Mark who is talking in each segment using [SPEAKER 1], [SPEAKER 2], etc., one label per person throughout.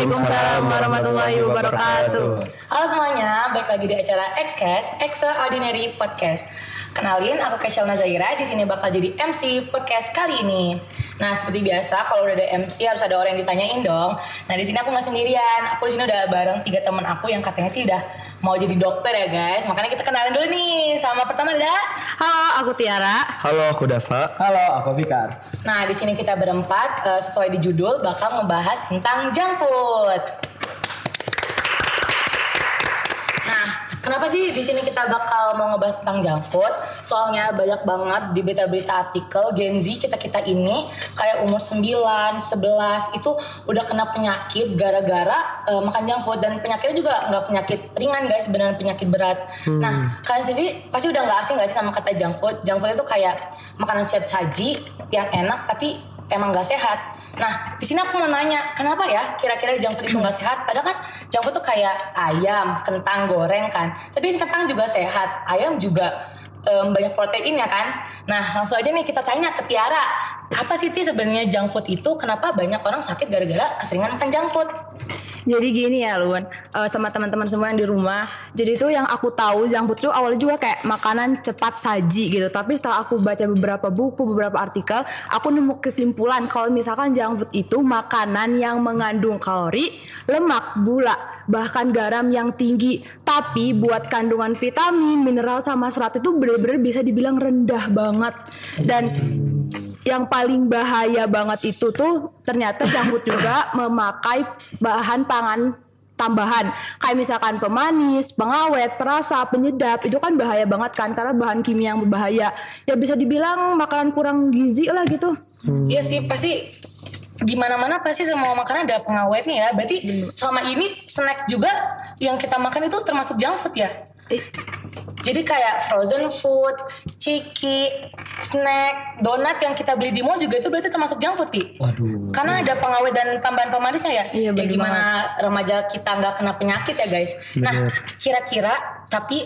[SPEAKER 1] Waalaikumsalam warahmatullahi wabarakatuh.
[SPEAKER 2] Halo semuanya, balik lagi di acara Xcast Extraordinary Podcast. Kenalin, aku Keshal Nazaira. Di sini bakal jadi MC podcast kali ini. Nah, seperti biasa, kalau udah ada MC harus ada orang yang ditanyain dong. Nah, di sini aku nggak sendirian. Aku di sini udah bareng 3 teman aku yang katanya sih udah mau jadi dokter ya guys. Makanya kita kenalin dulu nih. Sama pertama ada.
[SPEAKER 1] Halo, aku Tiara.
[SPEAKER 3] Halo, aku Dava.
[SPEAKER 4] Halo, aku Fikar.
[SPEAKER 2] Nah, di sini kita berempat sesuai di judul bakal ngebahas tentang junk food. Nah, kenapa sih di sini kita bakal mau ngebahas tentang junk food? Soalnya banyak banget di berita-berita artikel Gen Z kita ini kayak umur 9, 11 itu udah kena penyakit gara-gara makan junk food, dan penyakitnya juga nggak penyakit ringan guys, beneran penyakit berat. Nah, kalian sendiri pasti udah nggak asing nggak sih sama kata junk food? Junk food itu kayak makanan siap saji yang enak tapi emang gak sehat. Nah, di sini aku mau nanya, kenapa ya kira-kira junk food itu gak sehat? Padahal kan junk food tuh kayak ayam, kentang goreng kan. Tapi kentang juga sehat, ayam juga banyak protein ya kan. Nah, langsung aja nih kita tanya ke Tiara, apa sih Ti sebenarnya junk food itu? Kenapa banyak orang sakit gara-gara keseringan makan junk food?
[SPEAKER 1] Jadi gini ya Luan, sama teman-teman semua yang di rumah. Jadi tuh yang aku tahu junk food tuh awalnya juga kayak makanan cepat saji gitu. Tapi setelah aku baca beberapa buku, beberapa artikel, aku nemu kesimpulan kalau misalkan junk food itu makanan yang mengandung kalori, lemak, gula, bahkan garam yang tinggi. Tapi buat kandungan vitamin, mineral sama serat itu bener-bener bisa dibilang rendah banget. Dan yang paling bahaya banget itu tuh ternyata junk food juga memakai bahan pangan tambahan kayak misalkan pemanis, pengawet, perasa, penyedap. Itu kan bahaya banget kan karena bahan kimia yang berbahaya. Ya bisa dibilang makanan kurang gizi lah gitu.
[SPEAKER 2] Iya sih, pasti gimana-mana pasti semua makanan ada pengawetnya ya. Berarti selama ini snack juga yang kita makan itu termasuk junk food ya? Jadi kayak frozen food, ciki, snack, donat yang kita beli di mall juga itu berarti termasuk junk food, Ti?
[SPEAKER 4] Waduh.
[SPEAKER 2] Karena ada pengawet dan tambahan pemanisnya ya?
[SPEAKER 1] Iya,
[SPEAKER 2] ya gimana remaja kita nggak kena penyakit ya guys? Nah, kira-kira tapi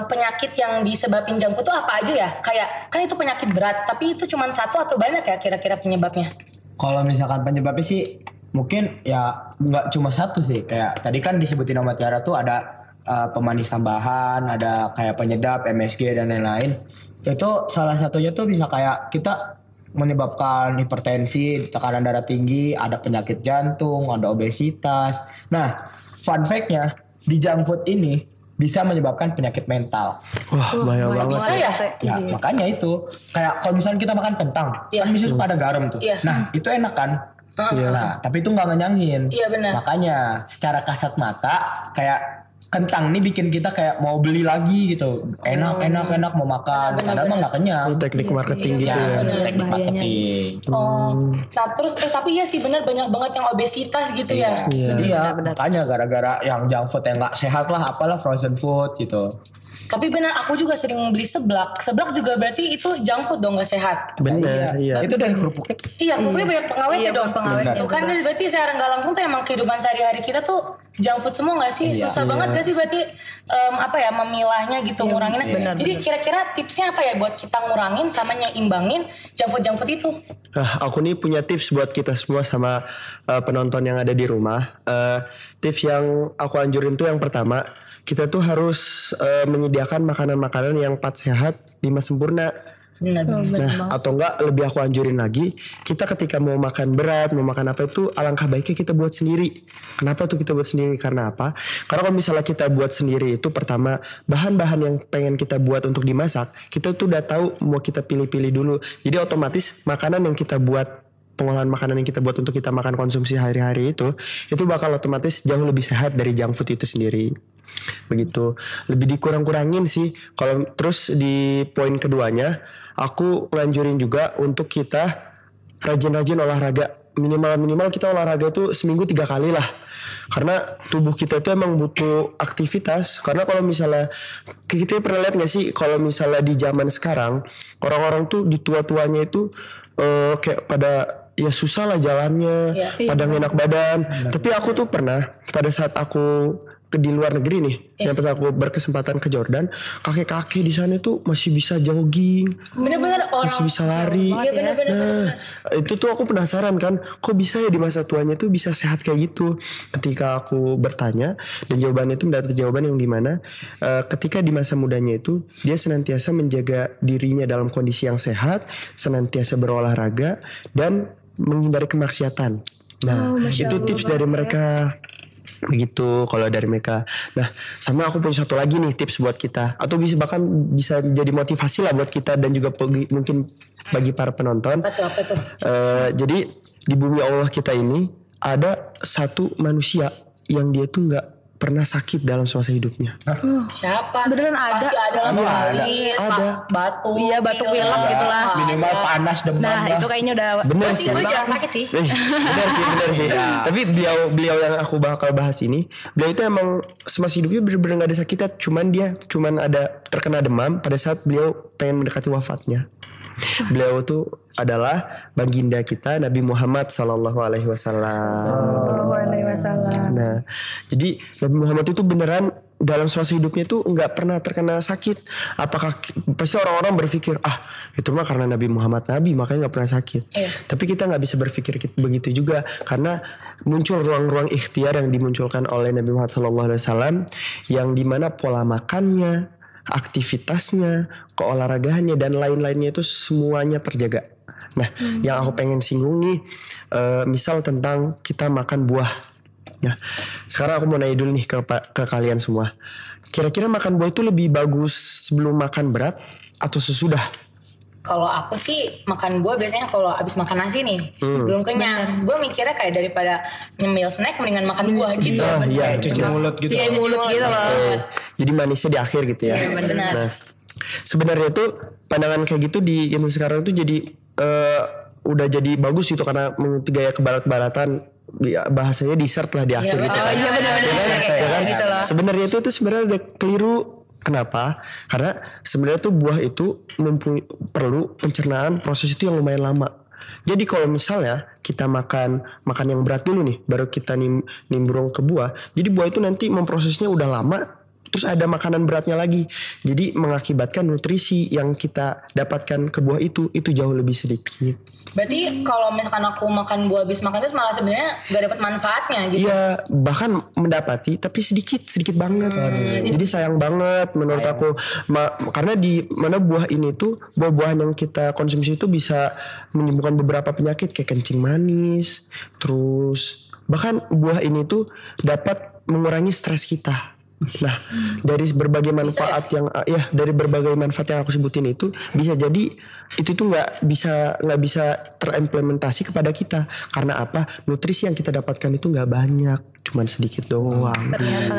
[SPEAKER 2] penyakit yang disebabin junk food itu apa aja ya? Kayak kan itu penyakit berat, tapi itu cuma satu atau banyak ya kira-kira penyebabnya?
[SPEAKER 4] Kalau misalkan penyebabnya sih mungkin ya nggak cuma satu sih. Kayak tadi kan disebutin sama Tiara tuh ada pemanis tambahan, ada kayak penyedap, MSG dan lain-lain. Itu salah satunya tuh bisa kayak kita menyebabkan hipertensi, tekanan darah tinggi, ada penyakit jantung, ada obesitas. Nah, fun fact-nya di junk food ini bisa menyebabkan penyakit mental.
[SPEAKER 3] Wah, bahaya banget.
[SPEAKER 2] Bisa ya?
[SPEAKER 4] Ya, makanya itu kayak kalau misalnya kita makan kentang, kan bisa suka ada garam tuh. Nah, itu enak kan? Nah, tapi itu nggak ngenyangin.
[SPEAKER 2] Iya, benar.
[SPEAKER 4] Makanya secara kasat mata kayak kentang nih bikin kita kayak mau beli lagi gitu. Enak mau makan. Padahal mah nggak kenyang.
[SPEAKER 3] Teknik marketing gitu ya.
[SPEAKER 4] Teknik marketing.
[SPEAKER 2] Nah terus tapi ya sih benar banyak banget yang obesitas gitu ya.
[SPEAKER 4] Iya, makanya gara-gara yang junk food yang nggak sehat lah, apalah frozen food gitu.
[SPEAKER 2] Tapi benar aku juga sering beli seblak. Seblak juga berarti itu junk food dong, nggak sehat.
[SPEAKER 3] Bener, iya.
[SPEAKER 4] Itu dari kerupuknya.
[SPEAKER 2] Iya, kerupuknya banyak pengawetnya dong.
[SPEAKER 1] pengawetnya
[SPEAKER 2] Itu kan berarti secara nggak langsung tuh emang kehidupan sehari-hari kita tuh junk food semua nggak sih? Susah banget gak sih berarti memilahnya gitu, nguranginnya. Jadi kira-kira tipsnya apa ya buat kita ngurangin sama nyimbangin junk food itu?
[SPEAKER 3] Aku nih punya tips buat kita semua sama penonton yang ada di rumah. Tips yang aku anjurin tuh yang pertama, kita tuh harus menyediakan makanan-makanan yang 4 sehat, 5 sempurna.
[SPEAKER 2] Benar.
[SPEAKER 3] Nah, atau enggak lebih aku anjurin lagi, kita ketika mau makan berat, mau makan apa itu alangkah baiknya kita buat sendiri. Kenapa tuh kita buat sendiri? Karena apa? Karena kalau misalnya kita buat sendiri itu pertama, bahan-bahan yang pengen kita buat untuk dimasak, kita tuh udah tahu mau kita pilih-pilih dulu. Jadi otomatis makanan yang kita buat, pengolahan makanan yang kita buat untuk kita makan konsumsi hari-hari itu bakal otomatis jauh lebih sehat dari junk food itu sendiri. Begitu. Lebih dikurang-kurangin sih. Kalau terus di poin keduanya, aku nganjurin juga untuk kita rajin-rajin olahraga. Minimal kita olahraga tuh seminggu 3 kali lah. Karena tubuh kita itu emang butuh aktivitas. Karena kalau misalnya, kita pernah lihat gak sih kalau misalnya di zaman sekarang orang-orang tuh di tua-tuanya itu kayak pada ya susah lah jalannya, pada ngenak badan. Tapi aku tuh pernah pada saat aku di luar negeri nih, yang pas aku berkesempatan ke Jordan, kakek-kakek di sana tuh masih bisa jogging,
[SPEAKER 2] Bener-bener orang.
[SPEAKER 3] masih bisa lari.
[SPEAKER 2] Iya bener-bener.
[SPEAKER 3] Nah, itu tuh aku penasaran kan, kok bisa ya di masa tuanya tuh bisa sehat kayak gitu. Ketika aku bertanya dan jawabannya itu mendapat jawaban yang dimana ketika di masa mudanya itu dia senantiasa menjaga dirinya dalam kondisi yang sehat, senantiasa berolahraga dan menghindari kemaksiatan. Nah, itu tips dari mereka. Begitu kalau dari mereka. Nah, sama aku punya satu lagi nih tips buat kita, atau bahkan bisa jadi motivasi lah buat kita dan juga mungkin bagi para penonton.
[SPEAKER 2] Apa tuh?
[SPEAKER 3] Jadi di bumi Allah kita ini ada satu manusia yang dia tuh nggak pernah sakit dalam semasa hidupnya.
[SPEAKER 2] Siapa?
[SPEAKER 1] Beneran ada.
[SPEAKER 2] Pasti ada spesialis,
[SPEAKER 3] Ada.
[SPEAKER 2] Batu.
[SPEAKER 1] Iya, batu pilek gitulah.
[SPEAKER 4] Minimal panas demam
[SPEAKER 1] Nah
[SPEAKER 4] lah.
[SPEAKER 1] itu kayaknya udah
[SPEAKER 3] Bener
[SPEAKER 2] Sih,
[SPEAKER 3] sih.
[SPEAKER 2] gue jarang sakit sih.
[SPEAKER 3] Bener sih. Tapi beliau yang aku bakal bahas ini, beliau itu emang semasa hidupnya bener-bener gak ada sakitnya, cuman ada terkena demam pada saat beliau pengen mendekati wafatnya. Beliau tuh adalah baginda kita Nabi Muhammad Sallallahu Alaihi Wasallam. Nah, jadi Nabi Muhammad itu beneran dalam semasa hidupnya tuh nggak pernah terkena sakit. Apakah pasti orang-orang berpikir itu mah karena Nabi Muhammad Nabi makanya nggak pernah sakit. Tapi kita nggak bisa berpikir begitu juga, karena muncul ruang-ruang ikhtiar yang dimunculkan oleh Nabi Muhammad Sallallahu Alaihi Wasallam yang dimana pola makannya, aktivitasnya, keolahragaannya dan lain-lainnya itu semuanya terjaga. Nah, yang aku pengen singgung nih, misal tentang kita makan buah. Ya, sekarang aku mau nanya dulu nih ke kalian semua. Kira-kira makan buah itu lebih bagus sebelum makan berat atau sesudah?
[SPEAKER 2] Kalau aku sih makan buah biasanya kalau abis makan nasi nih, belum kenyang. Gue mikirnya kayak daripada nyemil snack mendingan makan buah gitu.
[SPEAKER 3] Iya,
[SPEAKER 4] Cuci mulut gitu.
[SPEAKER 1] Kayak mulut gitu loh.
[SPEAKER 3] Jadi manisnya di akhir gitu ya.
[SPEAKER 2] benar.
[SPEAKER 3] Nah, sebenarnya tuh pandangan kayak gitu di yang sekarang tuh jadi udah jadi bagus gitu, karena mengikuti gaya kebarat-baratan, bahasanya dessert lah di akhir gitu.
[SPEAKER 1] Oh iya benar-benar gitu loh.
[SPEAKER 3] Sebenarnya itu sebenarnya udah keliru. Kenapa? Karena sebenarnya tuh buah itu perlu pencernaan, proses itu yang lumayan lama. Jadi kalau misalnya kita makan yang berat dulu nih, baru kita nimbrung ke buah. Jadi buah itu nanti memprosesnya udah lama, terus ada makanan beratnya lagi. Jadi mengakibatkan nutrisi yang kita dapatkan ke buah itu jauh lebih sedikit.
[SPEAKER 2] Berarti kalau misalkan aku makan buah habis makan itu malah sebenarnya gak dapat manfaatnya gitu.
[SPEAKER 3] Iya, bahkan mendapati tapi sedikit banget. Jadi sayang banget menurut aku. Karena di mana buah ini tuh, buah-buahan yang kita konsumsi itu bisa menyembuhkan beberapa penyakit kayak kencing manis, terus bahkan buah ini tuh dapat mengurangi stres kita. Nah, dari berbagai manfaat dari berbagai manfaat yang aku sebutin itu bisa jadi itu tuh nggak bisa terimplementasi kepada kita. Karena apa? Nutrisi yang kita dapatkan itu nggak banyak, cuman sedikit doang.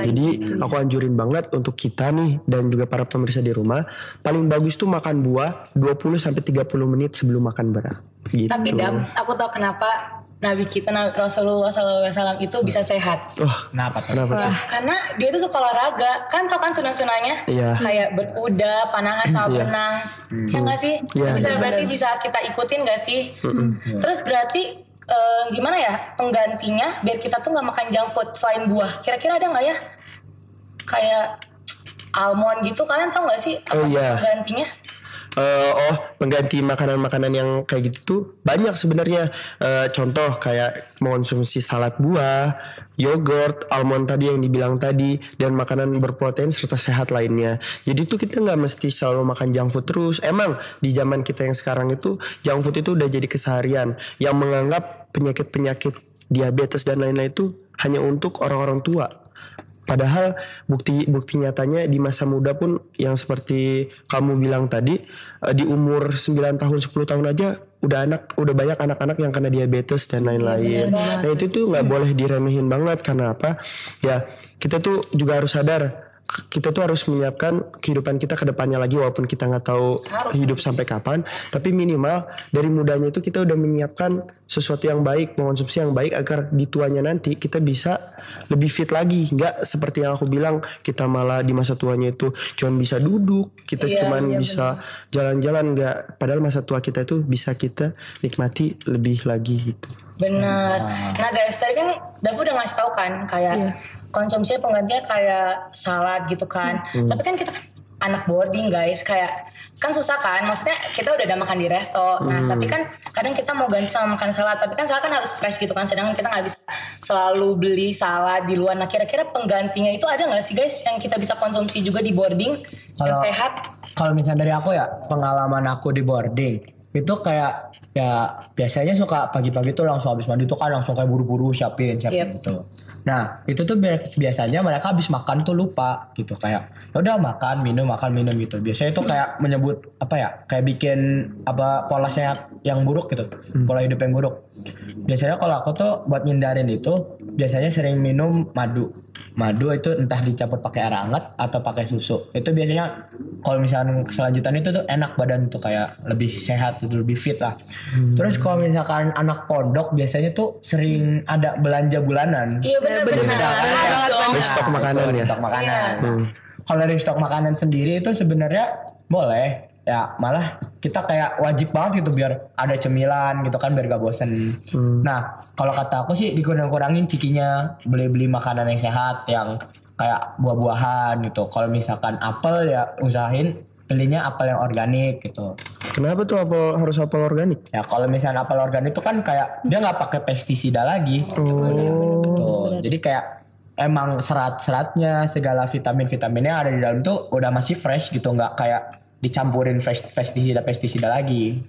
[SPEAKER 3] Jadi aku anjurin banget untuk kita nih dan juga para pemirsa di rumah, paling bagus tuh makan buah 20-30 menit sebelum makan berat. Gitu.
[SPEAKER 2] Tapi Dam, aku tahu kenapa Nabi kita Rasulullah SAW itu bisa sehat.
[SPEAKER 4] Kenapa?
[SPEAKER 2] Karena dia tuh suka olahraga. Kan tau kan sunah-sunahnya?
[SPEAKER 3] Iya.
[SPEAKER 2] Kayak berkuda, panahan sama berenang. Ya gak sih?
[SPEAKER 3] Iya.
[SPEAKER 2] Berarti bisa kita ikutin gak sih? Terus berarti gimana ya penggantinya biar kita tuh gak makan junk food selain buah? Kira-kira ada gak ya? Kayak almond gitu, kalian tau gak sih apa penggantinya?
[SPEAKER 3] Pengganti makanan-makanan yang kayak gitu tuh banyak sebenarnya. Contoh kayak mengonsumsi salad buah, yogurt, almond tadi yang dibilang tadi, dan makanan berprotein serta sehat lainnya. Jadi tuh kita nggak mesti selalu makan junk food terus. Emang di zaman kita yang sekarang itu junk food itu udah jadi keseharian, yang menganggap penyakit-penyakit diabetes dan lain-lain itu hanya untuk orang-orang tua. Padahal bukti nyatanya di masa muda pun yang seperti kamu bilang tadi, di umur 9 tahun 10 tahun aja udah banyak anak-anak yang kena diabetes dan lain-lain. Nah itu tuh nggak boleh diremehin banget. Karena apa? Ya kita tuh juga harus sadar, kita tuh harus menyiapkan kehidupan kita ke depannya lagi, walaupun kita nggak tahu hidup sampai kapan, tapi minimal dari mudanya itu kita udah menyiapkan sesuatu yang baik, mengonsumsi yang baik agar di tuanya nanti kita bisa lebih fit lagi. Nggak seperti yang aku bilang, kita malah di masa tuanya itu cuman bisa duduk, kita cuman bisa jalan-jalan, nggak. Padahal masa tua kita itu bisa kita nikmati lebih lagi gitu.
[SPEAKER 2] Bener. Nah guys, tadi kan Dapu udah ngasih tahu kan kayak konsumsinya penggantinya kayak salad gitu kan. Tapi kan kita kan anak boarding guys, kayak kan susah kan, maksudnya kita udah ada makan di resto. Nah tapi kan kadang kita mau ganti sama makan salad, tapi kan salad kan harus fresh gitu kan, sedangkan kita nggak bisa selalu beli salad di luar. Nah kira-kira penggantinya itu ada nggak sih guys yang kita bisa konsumsi juga di boarding yang sehat?
[SPEAKER 4] Kalau misalnya dari aku ya, pengalaman aku di boarding itu kayak ya biasanya suka pagi-pagi tuh langsung habis mandi tuh kan langsung kayak buru-buru siapin gitu. Nah itu tuh biasanya mereka habis makan tuh lupa gitu, kayak udah makan minum gitu. Biasanya itu kayak menyebut apa ya, kayak bikin apa pola sehat yang buruk gitu, pola hidup yang buruk. Biasanya kalau aku tuh buat ngindarin itu biasanya sering minum madu itu entah dicampur pakai air hangat atau pakai susu. Itu biasanya kalau misalnya keselanjutan itu tuh enak badan tuh, kayak lebih sehat gitu, lebih fit lah. Terus kalau misalkan anak pondok biasanya tuh sering ada belanja bulanan.
[SPEAKER 2] Iya benar.
[SPEAKER 3] Dari stok makanan ya.
[SPEAKER 4] Stok makanan. Kalau dari stok makanan sendiri itu sebenarnya boleh. Ya malah kita kayak wajib banget gitu biar ada cemilan gitu kan, biar gak bosen. Nah kalau kata aku sih dikurang-kurangin cikinya, beli makanan yang sehat, yang kayak buah-buahan gitu. Kalau misalkan apel ya usahain belinya apel yang organik gitu.
[SPEAKER 3] Kenapa tuh harus apel organik?
[SPEAKER 4] Ya kalau misalnya apel organik itu kan kayak dia nggak pakai pestisida lagi. Gitu. Jadi kayak emang serat-seratnya, segala vitamin-vitaminnya ada di dalam tuh udah masih fresh gitu, nggak kayak dicampurin pestisida lagi.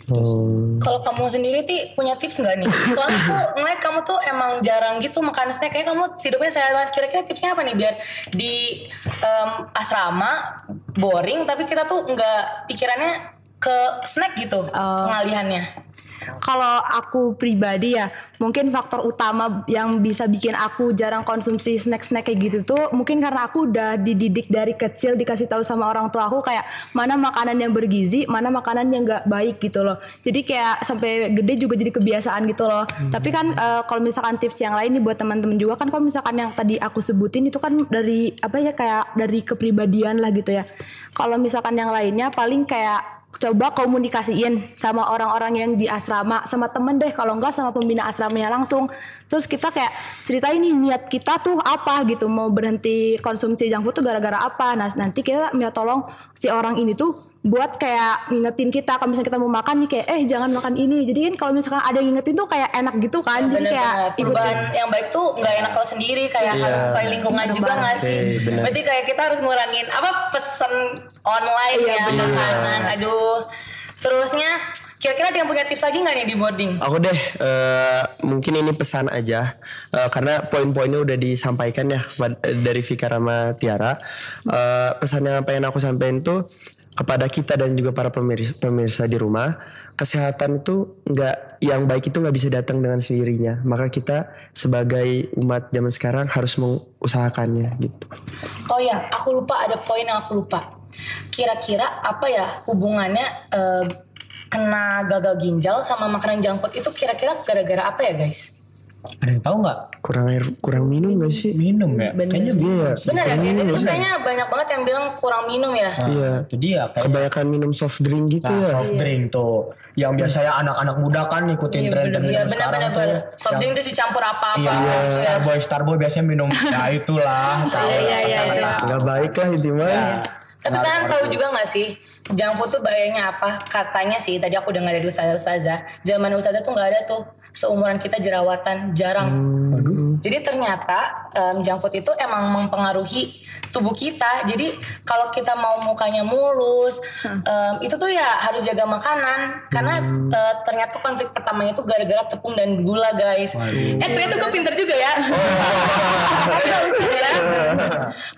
[SPEAKER 2] Kalau kamu sendiri punya tips nggak nih? Soalnya aku ngeliat kamu tuh emang jarang gitu makan snack, kayak kamu hidupnya sehat banget. Kira-kira tipsnya apa nih biar di asrama boring tapi kita tuh nggak pikirannya ke snack gitu pengalihannya?
[SPEAKER 1] Kalau aku pribadi ya, mungkin faktor utama yang bisa bikin aku jarang konsumsi snack-snack kayak gitu tuh mungkin karena aku udah dididik dari kecil, dikasih tahu sama orang tua aku kayak mana makanan yang bergizi, mana makanan yang nggak baik gitu loh. Jadi kayak sampai gede juga jadi kebiasaan gitu loh. Tapi kan kalau misalkan tips yang lain nih buat teman-teman juga kan, kalau misalkan yang tadi aku sebutin itu kan dari apa ya, kayak dari kepribadian lah gitu ya. Kalau misalkan yang lainnya paling kayak coba komunikasiin sama orang-orang yang di asrama, sama temen deh, kalau enggak sama pembina asramanya langsung. Terus kita kayak ceritain nih niat kita tuh apa gitu, mau berhenti konsumsi junk food tuh gara-gara apa. Nah nanti kita minta tolong si orang ini tuh buat kayak ngingetin kita kalau misalnya kita mau makan nih, kayak jangan makan ini. Jadi kan kalau misalkan ada yang ngingetin tuh kayak enak gitu kan. Jadi kayak
[SPEAKER 2] perubahan yang baik tuh nggak enak kalau sendiri, kayak harus sesuai lingkungan juga nggak sih? Berarti kayak kita harus ngurangin pesen online makanan. Aduh. Terusnya kira-kira ada yang punya tips lagi nggak nih di boarding?
[SPEAKER 3] Aku deh mungkin ini pesan aja karena poin-poinnya udah disampaikan ya dari Vika sama Tiara. Pesan yang pengen aku sampaikan tuh kepada kita dan juga para pemirsa di rumah, kesehatan itu yang baik itu nggak bisa datang dengan sendirinya. Maka kita sebagai umat zaman sekarang harus mengusahakannya gitu.
[SPEAKER 2] Oh ya, aku lupa, ada poin yang aku lupa. Kira-kira apa ya hubungannya kena gagal ginjal sama makanan junk food itu, kira-kira gara-gara apa ya guys?
[SPEAKER 4] Ada yang tahu nggak?
[SPEAKER 3] Kurang minum gak sih?
[SPEAKER 4] Minum ya? Kayaknya
[SPEAKER 2] bener ya? Kayaknya banyak banget yang bilang kurang minum ya.
[SPEAKER 3] Iya.
[SPEAKER 4] Itu dia.
[SPEAKER 3] Kebanyakan minum soft drink gitu ya.
[SPEAKER 4] Soft drink tuh, yang biasanya anak-anak muda kan ikutin tren sekarang tuh.
[SPEAKER 2] Soft drink tuh dicampur apa-apa.
[SPEAKER 4] Iya. Starboy biasanya minum. Ya itulah.
[SPEAKER 2] Iya.
[SPEAKER 3] Gak baik lah intinya.
[SPEAKER 2] Tapi kan tahu juga gak sih junk food tuh bahayanya apa? Katanya sih, tadi aku dengar dari ustazah, zaman ustazah tuh gak ada tuh seumuran kita jerawatan, jarang. Jadi ternyata junk food itu emang mempengaruhi tubuh kita. Jadi kalau kita mau mukanya mulus, itu tuh ya harus jaga makanan. Karena ternyata konflik pertamanya itu gara-gara tepung dan gula guys. Ternyata gue pinter juga ya.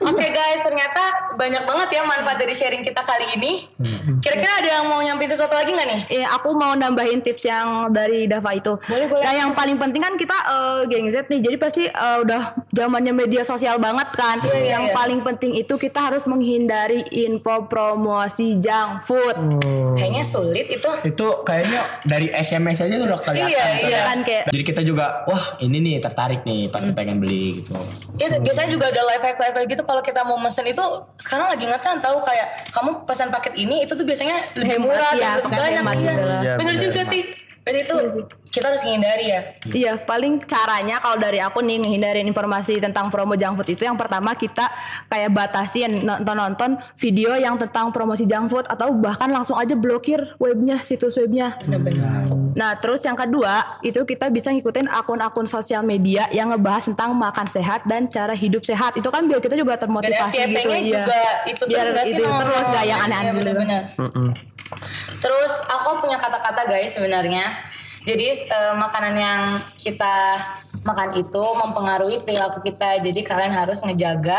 [SPEAKER 2] Oke guys, ternyata banyak banget ya manfaat dari sharing kita kali ini. Kira-kira ada yang mau nyampein sesuatu lagi gak nih?
[SPEAKER 1] Aku mau nambahin tips yang dari Dava itu.
[SPEAKER 2] Boleh.
[SPEAKER 1] Nah yang paling penting kan kita geng Z nih, jadi pasti udah zamannya media sosial banget kan. Yang paling penting itu kita harus menghindari info promosi junk food.
[SPEAKER 2] Kayaknya sulit itu.
[SPEAKER 4] Itu kayaknya dari SMS aja tuh udah kelihatan.
[SPEAKER 2] Iya.
[SPEAKER 1] Kan kayak.
[SPEAKER 4] Jadi kita juga wah ini nih tertarik nih, pasti pengen beli gitu.
[SPEAKER 2] Ya biasanya juga ada live hack gitu kalau kita mau mesen itu. Sekarang lagi ngetren tahu, kayak kamu pesan paket ini itu tuh biasanya lebih murah dan lebih banyak. Bener juga Ti. Berarti itu
[SPEAKER 1] Iya sih.
[SPEAKER 2] kita harus menghindari ya.
[SPEAKER 1] Iya, paling caranya kalau dari aku nih ngehindarin informasi tentang promo junk food itu yang pertama kita kayak batasin nonton video yang tentang promosi junk food atau bahkan langsung aja blokir webnya, situs webnya.
[SPEAKER 2] Benar-benar.
[SPEAKER 1] Nah, terus yang kedua itu kita bisa ngikutin akun-akun sosial media yang ngebahas tentang makan sehat dan cara hidup sehat. Itu kan biar kita juga termotivasi
[SPEAKER 2] Dan
[SPEAKER 1] gitu.
[SPEAKER 2] FYP-nya
[SPEAKER 1] Iya.
[SPEAKER 2] juga itu
[SPEAKER 1] Biar
[SPEAKER 2] terus gak sih
[SPEAKER 1] itu
[SPEAKER 2] nongol?
[SPEAKER 1] terus gak yang
[SPEAKER 2] Iya,
[SPEAKER 1] aneh-aneh dulu.
[SPEAKER 2] benar-benar. Terus aku punya kata-kata guys sebenarnya. Jadi makanan yang kita makan itu mempengaruhi perilaku kita. Jadi kalian harus ngejaga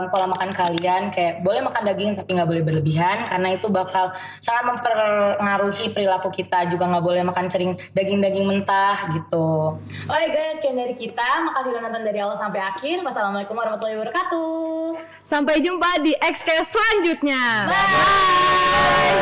[SPEAKER 2] pola makan kalian. Kayak boleh makan daging tapi nggak boleh berlebihan karena itu bakal sangat mempengaruhi perilaku kita. Juga nggak boleh makan sering daging-daging mentah gitu. Oke guys, sekian dari kita. Makasih udah nonton dari awal sampai akhir. Wassalamualaikum warahmatullahi wabarakatuh.
[SPEAKER 1] Sampai jumpa di XK selanjutnya.
[SPEAKER 2] Bye.